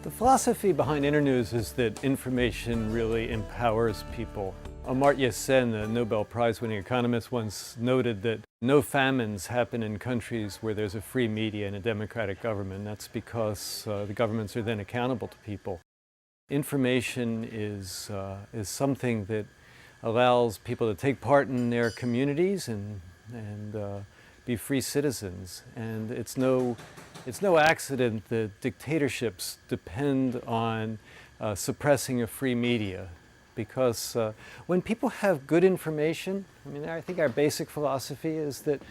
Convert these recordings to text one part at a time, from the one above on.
The philosophy behind Internews is that information really empowers people. Amartya Sen, the Nobel Prize-winning economist, once noted that no famines happen in countries where there's a free media and a democratic government. That's because the governments are then accountable to people. Information is something that allows people to take part in their communities and be free citizens. And it's no accident that dictatorships depend on suppressing a free media. Because when people have good information, I think our basic philosophy is that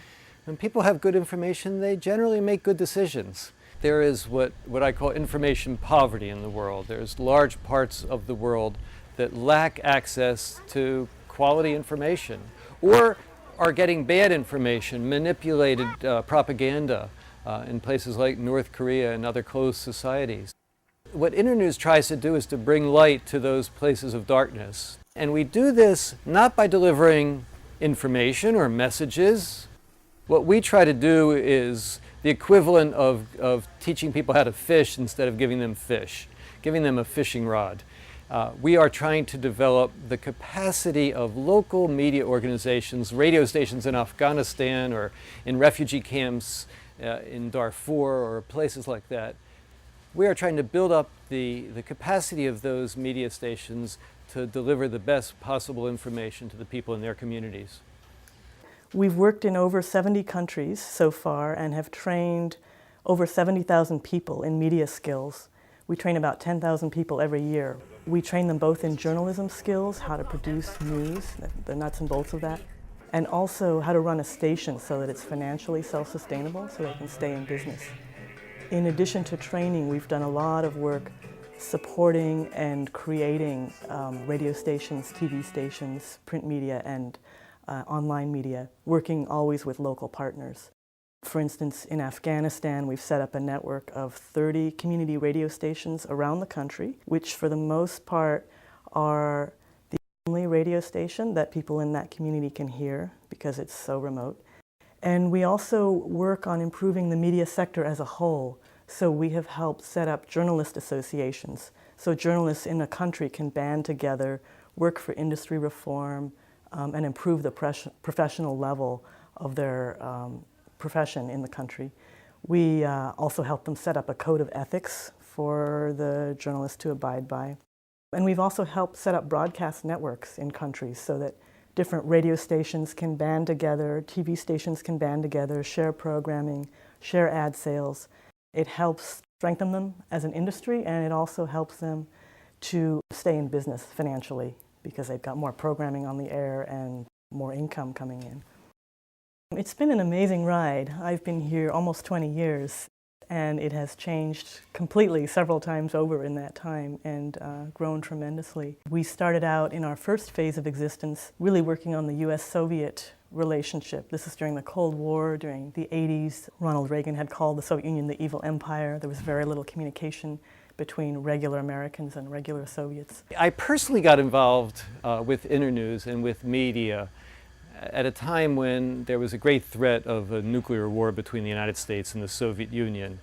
when people have good information, they generally make good decisions. There is what I call information poverty in the world. There's large parts of the world that lack access to quality information or are getting bad information, manipulated propaganda in places like North Korea and other closed societies. What Internews tries to do is to bring light to those places of darkness. And we do this not by delivering information or messages. What we try to do is the equivalent of teaching people how to fish instead of giving them fish, giving them a fishing rod. We are trying to develop the capacity of local media organizations, radio stations in Afghanistan or in refugee camps in Darfur or places like that. We are trying to build up the capacity of those media stations to deliver the best possible information to the people in their communities. We've worked in over 70 countries so far and have trained over 70,000 people in media skills. We train about 10,000 people every year. We train them both in journalism skills, how to produce news, the nuts and bolts of that, and also how to run a station so that it's financially self-sustainable so they can stay in business. In addition to training, we've done a lot of work supporting and creating radio stations, TV stations, print media, and online media, working always with local partners. For instance, in Afghanistan, we've set up a network of 30 community radio stations around the country, which for the most part are the only radio station that people in that community can hear because it's so remote. And we also work on improving the media sector as a whole. So we have helped set up journalist associations. So journalists in a country can band together, work for industry reform, and improve the professional level of their profession in the country. We also help them set up a code of ethics for the journalists to abide by. And we've also helped set up broadcast networks in countries so that different radio stations can band together, TV stations can band together, share programming, share ad sales. It helps strengthen them as an industry, and it also helps them to stay in business financially because they've got more programming on the air and more income coming in. It's been an amazing ride. I've been here almost 20 years, and it has changed completely several times over in that time and grown tremendously. We started out in our first phase of existence really working on the US-Soviet relationship. This is during the Cold War, during the 80s. Ronald Reagan had called the Soviet Union the evil empire. There was very little communication between regular Americans and regular Soviets. I personally got involved with Internews and with media at a time when there was a great threat of a nuclear war between the United States and the Soviet Union.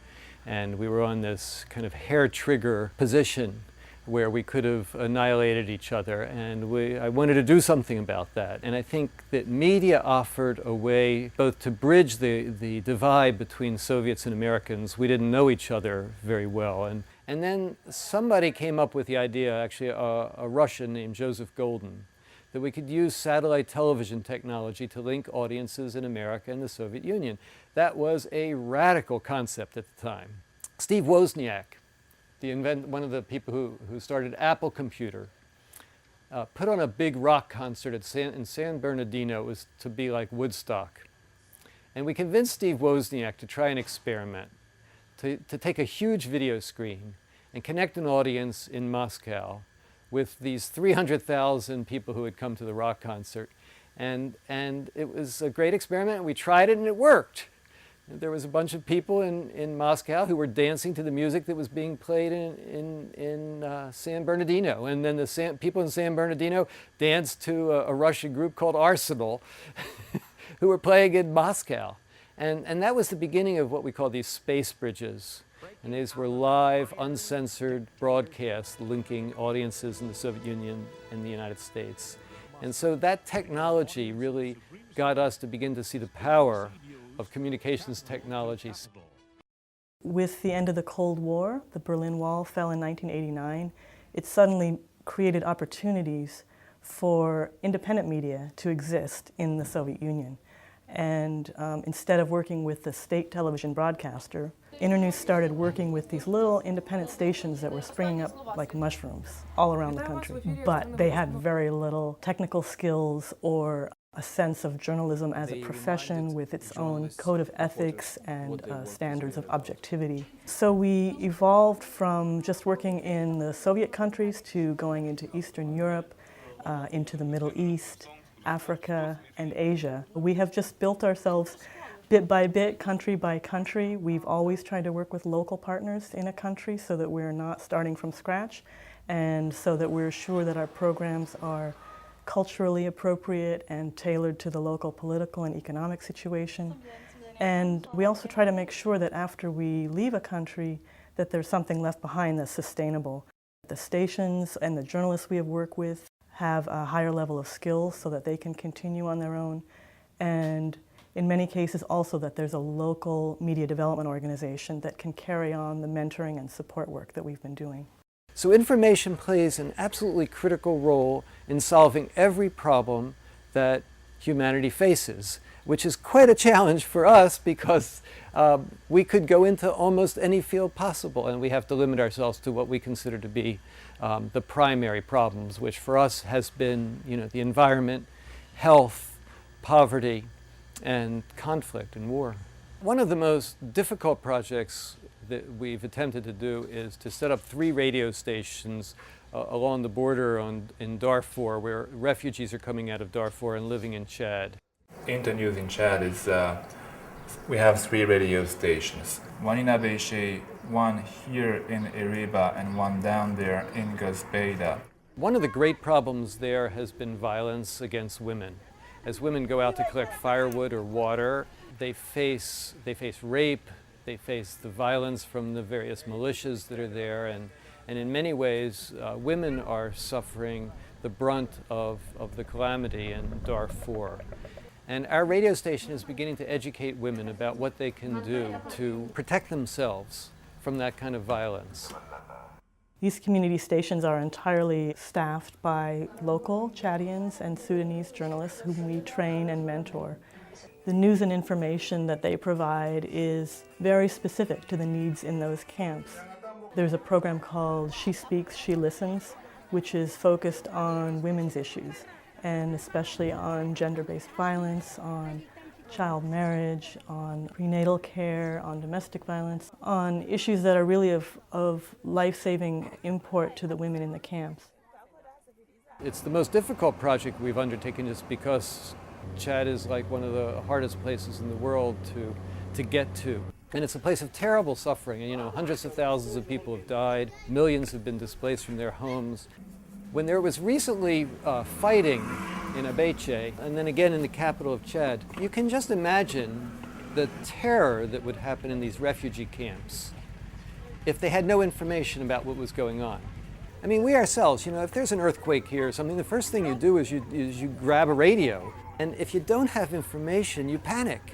And we were on this kind of hair-trigger position where we could have annihilated each other, and I wanted to do something about that. And I think that media offered a way both to bridge the divide between Soviets and Americans. We didn't know each other very well. And then somebody came up with the idea, actually a Russian named Joseph Goldin, that we could use satellite television technology to link audiences in America and the Soviet Union. That was a radical concept at the time. Steve Wozniak, one of the people who started Apple Computer, put on a big rock concert in San Bernardino. It was to be like Woodstock. And we convinced Steve Wozniak to try an experiment, to take a huge video screen and connect an audience in Moscow with these 300,000 people who had come to the rock concert. And it was a great experiment. We tried it and it worked. There was a bunch of people in Moscow who were dancing to the music that was being played in San Bernardino. And then the people in San Bernardino danced to a Russian group called Arsenal who were playing in Moscow. And that was the beginning of what we call these space bridges. And these were live, uncensored broadcasts linking audiences in the Soviet Union and the United States. And so that technology really got us to begin to see the power of communications technologies. With the end of the Cold War, the Berlin Wall fell in 1989. It suddenly created opportunities for independent media to exist in the Soviet Union. And instead of working with the state television broadcaster, Internews started working with these little independent stations that were springing up like mushrooms all around the country. But they had very little technical skills or a sense of journalism as a profession with its own code of ethics and standards of objectivity. So we evolved from just working in the Soviet countries to going into Eastern Europe, into the Middle East, Africa, and Asia. We have just built ourselves bit by bit, country by country. We've always tried to work with local partners in a country so that we're not starting from scratch, and so that we're sure that our programs are culturally appropriate and tailored to the local political and economic situation. And we also try to make sure that after we leave a country that there's something left behind that's sustainable. The stations and the journalists we have worked with have a higher level of skills so that they can continue on their own, and in many cases also that there's a local media development organization that can carry on the mentoring and support work that we've been doing. So information plays an absolutely critical role in solving every problem that humanity faces, which is quite a challenge for us because we could go into almost any field possible, and we have to limit ourselves to what we consider to be the primary problems, which for us has been, the environment, health, poverty, and conflict and war. One of the most difficult projects that we've attempted to do is to set up 3 radio stations along the border in Darfur, where refugees are coming out of Darfur and living in Chad. Internews in Chad is, we have 3 radio stations. One in Abéché, one here in Iriba, and one down there in Gazbeda. One of the great problems there has been violence against women. As women go out to collect firewood or water, they face rape, they face the violence from the various militias that are there, and in many ways, women are suffering the brunt of the calamity in Darfur. And our radio station is beginning to educate women about what they can do to protect themselves from that kind of violence. These community stations are entirely staffed by local Chadians and Sudanese journalists whom we train and mentor. The news and information that they provide is very specific to the needs in those camps. There's a program called She Speaks, She Listens, which is focused on women's issues, and especially on gender-based violence, on child marriage, on prenatal care, on domestic violence, on issues that are really of life-saving import to the women in the camps. It's the most difficult project we've undertaken just because Chad is like one of the hardest places in the world to get to. And it's a place of terrible suffering. And, hundreds of thousands of people have died, millions have been displaced from their homes. When there was recently fighting in Abéché, and then again in the capital of Chad, you can just imagine the terror that would happen in these refugee camps if they had no information about what was going on. I mean, we ourselves, if there's an earthquake here or something, the first thing you do is you grab a radio. And if you don't have information, you panic.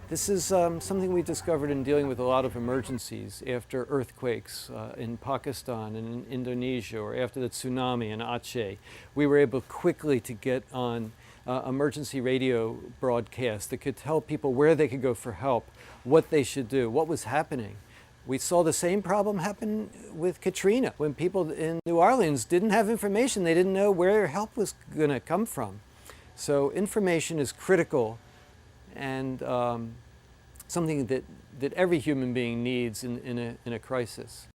This is something we discovered in dealing with a lot of emergencies after earthquakes in Pakistan and in Indonesia, or after the tsunami in Aceh. We were able quickly to get on emergency radio broadcasts that could tell people where they could go for help, what they should do, what was happening. We saw the same problem happen with Katrina, when people in New Orleans didn't have information. They didn't know where help was going to come from. So information is critical, and something that every human being needs in a crisis.